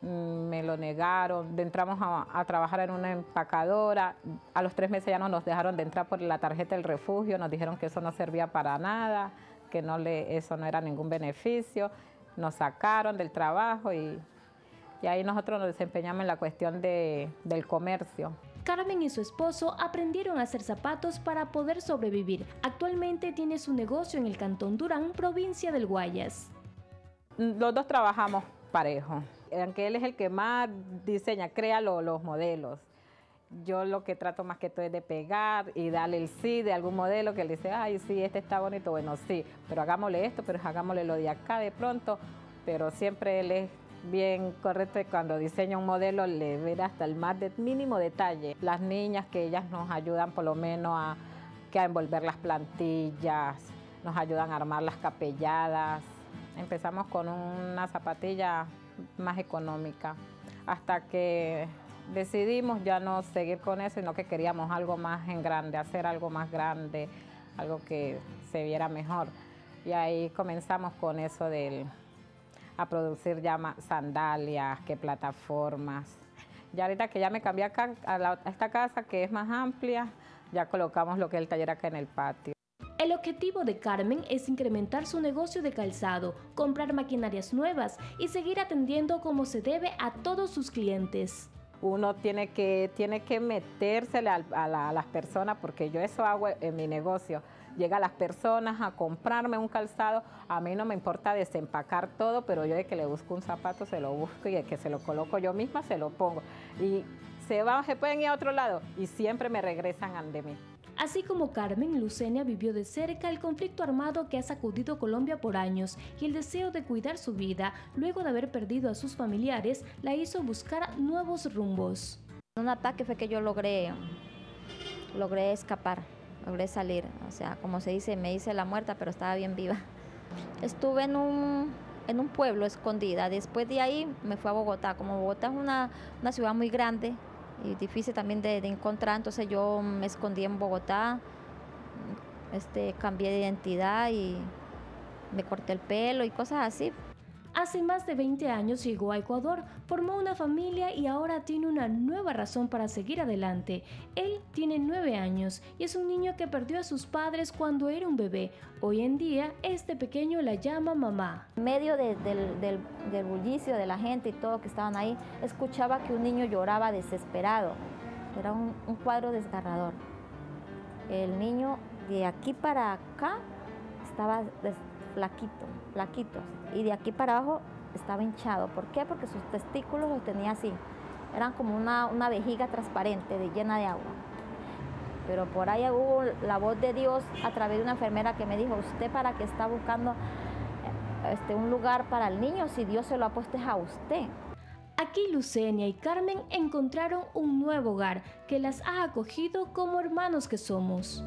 me lo negaron, entramos a trabajar en una empacadora, a los 3 meses ya no nos dejaron de entrar por la tarjeta del refugio, nos dijeron que eso no servía para nada, que eso no era ningún beneficio, nos sacaron del trabajo y ahí nosotros nos desempeñamos en la cuestión del comercio. Carmen y su esposo aprendieron a hacer zapatos para poder sobrevivir. Actualmente tiene su negocio en el Cantón Durán, provincia del Guayas. Los dos trabajamos parejo, aunque él es el que más diseña, crea los modelos. Yo lo que trato más que todo es de pegar y darle el sí de algún modelo que él dice, ay, sí, este está bonito, bueno, sí, pero hagámosle esto, pero hagámosle lo de acá de pronto, pero siempre él es bien correcto y cuando diseña un modelo le ve hasta el más mínimo detalle. Las niñas que ellas nos ayudan por lo menos a envolver las plantillas, nos ayudan a armar las capelladas. Empezamos con una zapatilla más económica hasta que decidimos ya no seguir con eso, sino que queríamos algo más en grande, hacer algo más grande, algo que se viera mejor. Y ahí comenzamos con eso a producir ya sandalias, que plataformas. Ya ahorita que ya me cambié acá a esta casa que es más amplia, ya colocamos lo que es el taller acá en el patio. El objetivo de Carmen es incrementar su negocio de calzado, comprar maquinarias nuevas y seguir atendiendo como se debe a todos sus clientes. Uno tiene que metérsele a las personas, porque yo eso hago en mi negocio. Llega a las personas a comprarme un calzado, a mí no me importa desempacar todo, pero yo de que le busco un zapato se lo busco y de que se lo coloco yo misma se lo pongo. Y se pueden ir a otro lado y siempre me regresan ante mí. Así como Carmen, Lucenia vivió de cerca el conflicto armado que ha sacudido Colombia por años y el deseo de cuidar su vida luego de haber perdido a sus familiares la hizo buscar nuevos rumbos. En un ataque fue que yo logré escapar, logré salir, o sea, como se dice, me hice la muerta, pero estaba bien viva. Estuve en un pueblo escondida, después de ahí me fui a Bogotá. Como Bogotá es una ciudad muy grande y difícil también de encontrar, entonces yo me escondí en Bogotá, cambié de identidad y me corté el pelo y cosas así. Hace más de 20 años llegó a Ecuador, formó una familia y ahora tiene una nueva razón para seguir adelante. Él tiene 9 años y es un niño que perdió a sus padres cuando era un bebé. Hoy en día, este pequeño la llama mamá. En medio del bullicio de la gente y todo que estaban ahí, escuchaba que un niño lloraba desesperado. Era un cuadro desgarrador. El niño de aquí para acá estaba flaquito, y de aquí para abajo estaba hinchado. ¿Por qué? Porque sus testículos los tenía así, eran como una vejiga transparente llena de agua. Pero por ahí hubo la voz de Dios a través de una enfermera que me dijo: ¿usted para qué está buscando un lugar para el niño si Dios se lo ha puesto a usted? Aquí Lucenia y Carmen encontraron un nuevo hogar que las ha acogido como hermanos que somos.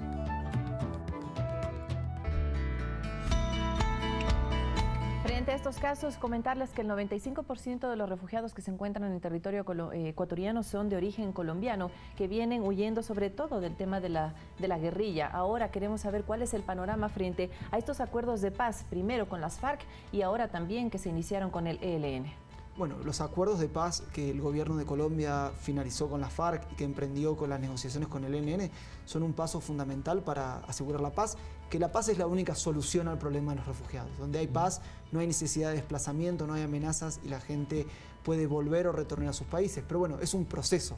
Frente a estos casos, comentarles que el 95% de los refugiados que se encuentran en el territorio ecuatoriano son de origen colombiano, que vienen huyendo sobre todo del tema de la guerrilla. Ahora queremos saber cuál es el panorama frente a estos acuerdos de paz, primero con las FARC y ahora también que se iniciaron con el ELN. Bueno, los acuerdos de paz que el gobierno de Colombia finalizó con las FARC y que emprendió con las negociaciones con el ELN son un paso fundamental para asegurar la paz, que la paz es la única solución al problema de los refugiados. Donde hay paz no hay necesidad de desplazamiento, no hay amenazas y la gente puede volver o retornar a sus países. Pero bueno, es un proceso.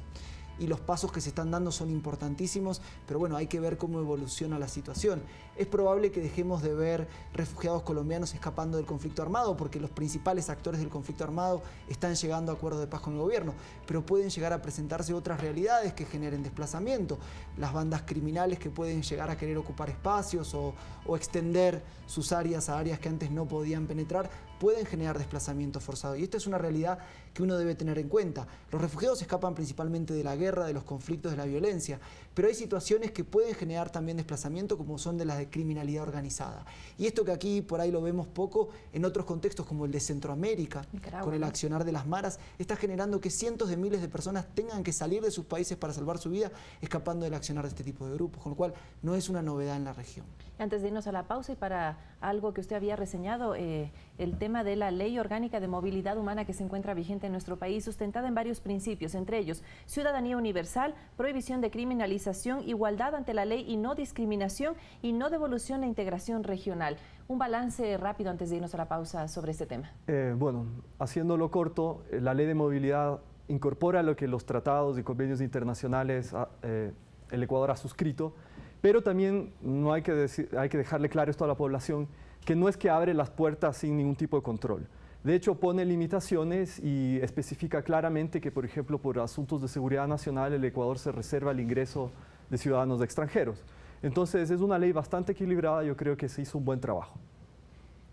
Y los pasos que se están dando son importantísimos, pero bueno, hay que ver cómo evoluciona la situación. Es probable que dejemos de ver refugiados colombianos escapando del conflicto armado, porque los principales actores del conflicto armado están llegando a acuerdos de paz con el gobierno, pero pueden llegar a presentarse otras realidades que generen desplazamiento. Las bandas criminales que pueden llegar a querer ocupar espacios o extender sus áreas a áreas que antes no podían penetrar, pueden generar desplazamiento forzado. Y esta es una realidad que uno debe tener en cuenta. Los refugiados escapan principalmente de la guerra, de los conflictos, de la violencia, pero hay situaciones que pueden generar también desplazamiento, como son de las de criminalidad organizada. Y esto que aquí por ahí lo vemos poco, en otros contextos como el de Centroamérica, con el accionar de las maras, está generando que cientos de miles de personas tengan que salir de sus países para salvar su vida, escapando del accionar de este tipo de grupos, con lo cual no es una novedad en la región. Antes de irnos a la pausa y para algo que usted había reseñado, el tema de la Ley Orgánica de Movilidad Humana que se encuentra vigente en nuestro país, sustentada en varios principios, entre ellos ciudadanía universal, prohibición de criminalización, igualdad ante la ley y no discriminación y no devolución e integración regional. Un balance rápido antes de irnos a la pausa sobre este tema. Bueno, haciéndolo corto, la Ley de Movilidad incorpora lo que los tratados y convenios internacionales el Ecuador ha suscrito, pero también no hay que dejarle claro esto a la población, que no es que abre las puertas sin ningún tipo de control. De hecho, pone limitaciones y especifica claramente que, por ejemplo, por asuntos de seguridad nacional, el Ecuador se reserva el ingreso de ciudadanos extranjeros. Entonces, es una ley bastante equilibrada, yo creo que se hizo un buen trabajo.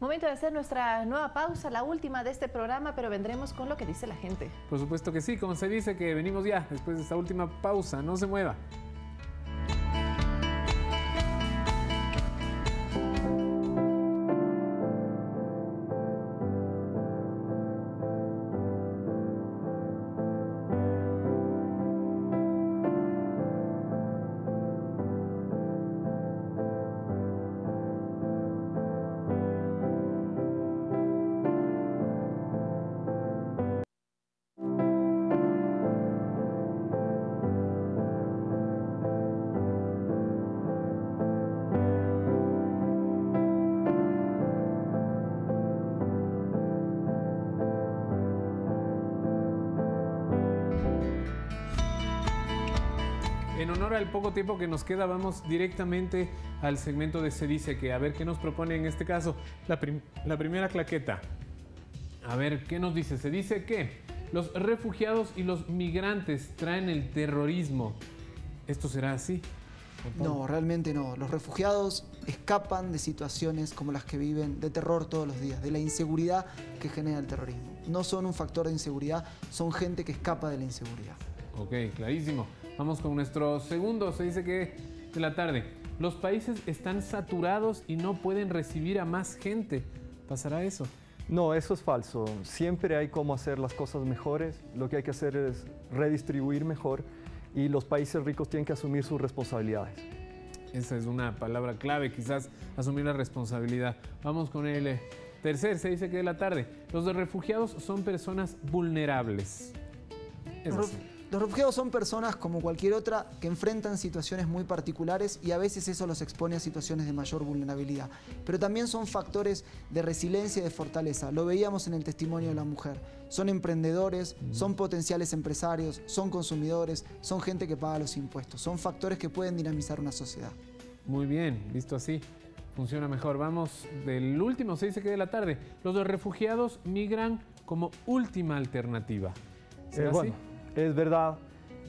Momento de hacer nuestra nueva pausa, la última de este programa, pero vendremos con lo que dice la gente. Por supuesto que sí, como se dice que venimos ya después de esta última pausa, no se mueva. En honor al poco tiempo que nos queda, vamos directamente al segmento de Se Dice Que. A ver qué nos propone en este caso la primera claqueta. A ver, ¿qué nos dice? Se dice que los refugiados y los migrantes traen el terrorismo. ¿Esto será así? No, realmente no. Los refugiados escapan de situaciones como las que viven, de terror todos los días, de la inseguridad que genera el terrorismo. No son un factor de inseguridad, son gente que escapa de la inseguridad. Ok, clarísimo. Vamos con nuestro segundo, se dice que de la tarde. Los países están saturados y no pueden recibir a más gente. ¿Pasará eso? No, eso es falso. Siempre hay cómo hacer las cosas mejores. Lo que hay que hacer es redistribuir mejor y los países ricos tienen que asumir sus responsabilidades. Esa es una palabra clave, quizás asumir la responsabilidad. Vamos con el tercer, se dice que de la tarde. Los refugiados son personas vulnerables. Es así. Los refugiados son personas como cualquier otra que enfrentan situaciones muy particulares y a veces eso los expone a situaciones de mayor vulnerabilidad. Pero también son factores de resiliencia y de fortaleza. Lo veíamos en el testimonio de la mujer. Son emprendedores, son potenciales empresarios, son consumidores, son gente que paga los impuestos. Son factores que pueden dinamizar una sociedad. Muy bien, visto así, funciona mejor. Vamos del último, se dice que de la tarde. Los refugiados migran como última alternativa. ¿Será así? Bueno, es verdad,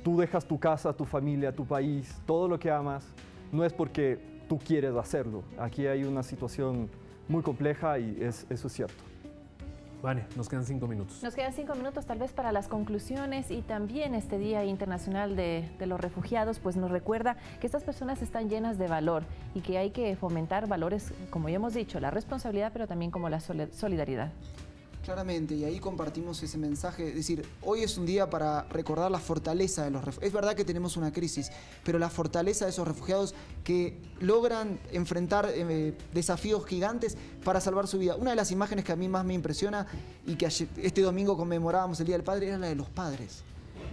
tú dejas tu casa, tu familia, tu país, todo lo que amas, no es porque tú quieres hacerlo. Aquí hay una situación muy compleja y eso es cierto. Vale, nos quedan 5 minutos. Nos quedan 5 minutos tal vez para las conclusiones y también este Día Internacional de los Refugiados pues nos recuerda que estas personas están llenas de valor y que hay que fomentar valores, como ya hemos dicho, la responsabilidad pero también como la solidaridad. Claramente, y ahí compartimos ese mensaje, es decir, hoy es un día para recordar la fortaleza de los refugiados. Es verdad que tenemos una crisis, pero la fortaleza de esos refugiados que logran enfrentar desafíos gigantes para salvar su vida. Una de las imágenes que a mí más me impresiona y que este domingo conmemorábamos el Día del Padre era la de los padres.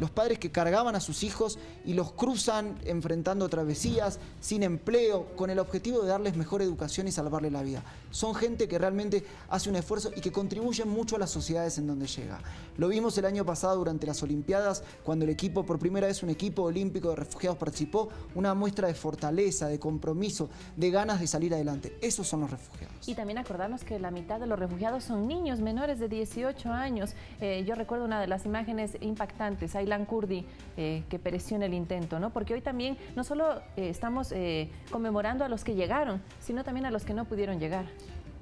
Los padres que cargaban a sus hijos y los cruzan enfrentando travesías, sin empleo, con el objetivo de darles mejor educación y salvarles la vida. Son gente que realmente hace un esfuerzo y que contribuyen mucho a las sociedades en donde llega. Lo vimos el año pasado durante las Olimpiadas, cuando el equipo, por primera vez un equipo olímpico de refugiados participó, una muestra de fortaleza, de compromiso, de ganas de salir adelante. Esos son los refugiados. Y también acordarnos que la mitad de los refugiados son niños menores de 18 años. Yo recuerdo una de las imágenes impactantes, Aylan Kurdi, que pereció en el intento, ¿no? Porque hoy también no solo estamos conmemorando a los que llegaron, sino también a los que no pudieron llegar.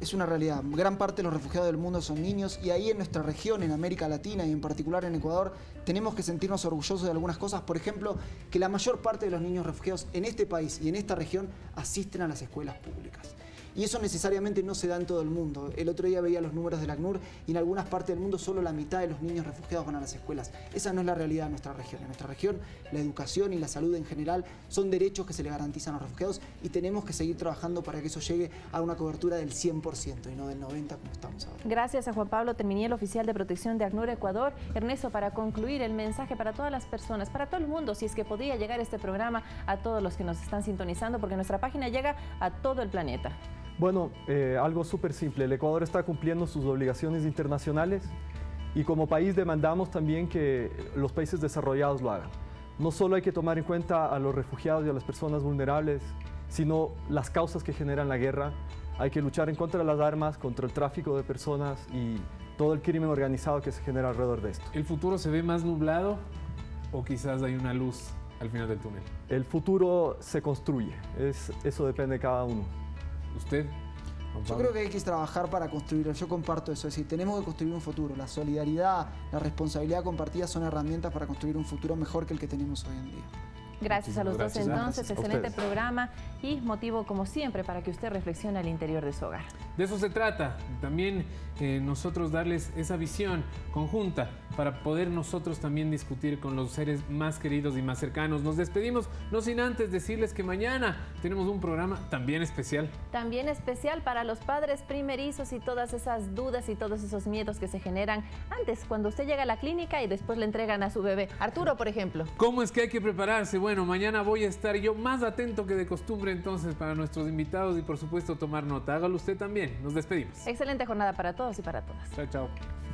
Es una realidad. Gran parte de los refugiados del mundo son niños y ahí en nuestra región, en América Latina y en particular en Ecuador, tenemos que sentirnos orgullosos de algunas cosas. Por ejemplo, que la mayor parte de los niños refugiados en este país y en esta región asisten a las escuelas públicas. Y eso necesariamente no se da en todo el mundo. El otro día veía los números del ACNUR y en algunas partes del mundo solo la mitad de los niños refugiados van a las escuelas. Esa no es la realidad de nuestra región. En nuestra región, la educación y la salud en general son derechos que se le garantizan a los refugiados y tenemos que seguir trabajando para que eso llegue a una cobertura del 100% y no del 90% como estamos ahora. Gracias a Juan Pablo Terminiel, oficial de protección de ACNUR Ecuador. Ernesto, para concluir el mensaje para todas las personas, para todo el mundo, si es que podía llegar este programa a todos los que nos están sintonizando, porque nuestra página llega a todo el planeta. Bueno, algo súper simple. El Ecuador está cumpliendo sus obligaciones internacionales y como país demandamos también que los países desarrollados lo hagan. No solo hay que tomar en cuenta a los refugiados y a las personas vulnerables, sino las causas que generan la guerra. Hay que luchar en contra de las armas, contra el tráfico de personas y todo el crimen organizado que se genera alrededor de esto. ¿El futuro se ve más nublado o quizás hay una luz al final del túnel? El futuro se construye, eso depende de cada uno. ¿Usted? Yo creo que hay que trabajar para construirlo, yo comparto eso, es decir, tenemos que construir un futuro. La solidaridad, la responsabilidad compartida son herramientas para construir un futuro mejor que el que tenemos hoy en día. Gracias a los dos entonces, Gracias. excelente programa y motivo como siempre para que usted reflexione al interior de su hogar. De eso se trata, también nosotros darles esa visión conjunta para poder nosotros también discutir con los seres más queridos y más cercanos. Nos despedimos, no sin antes decirles que mañana tenemos un programa también especial. También especial para los padres primerizos y todas esas dudas y todos esos miedos que se generan antes, cuando usted llega a la clínica y después le entregan a su bebé. Arturo, por ejemplo. ¿Cómo es que hay que prepararse? Bueno, mañana voy a estar yo más atento que de costumbre entonces para nuestros invitados y por supuesto tomar nota. Hágalo usted también. Nos despedimos. Excelente jornada para todos y para todas. Chao, chao.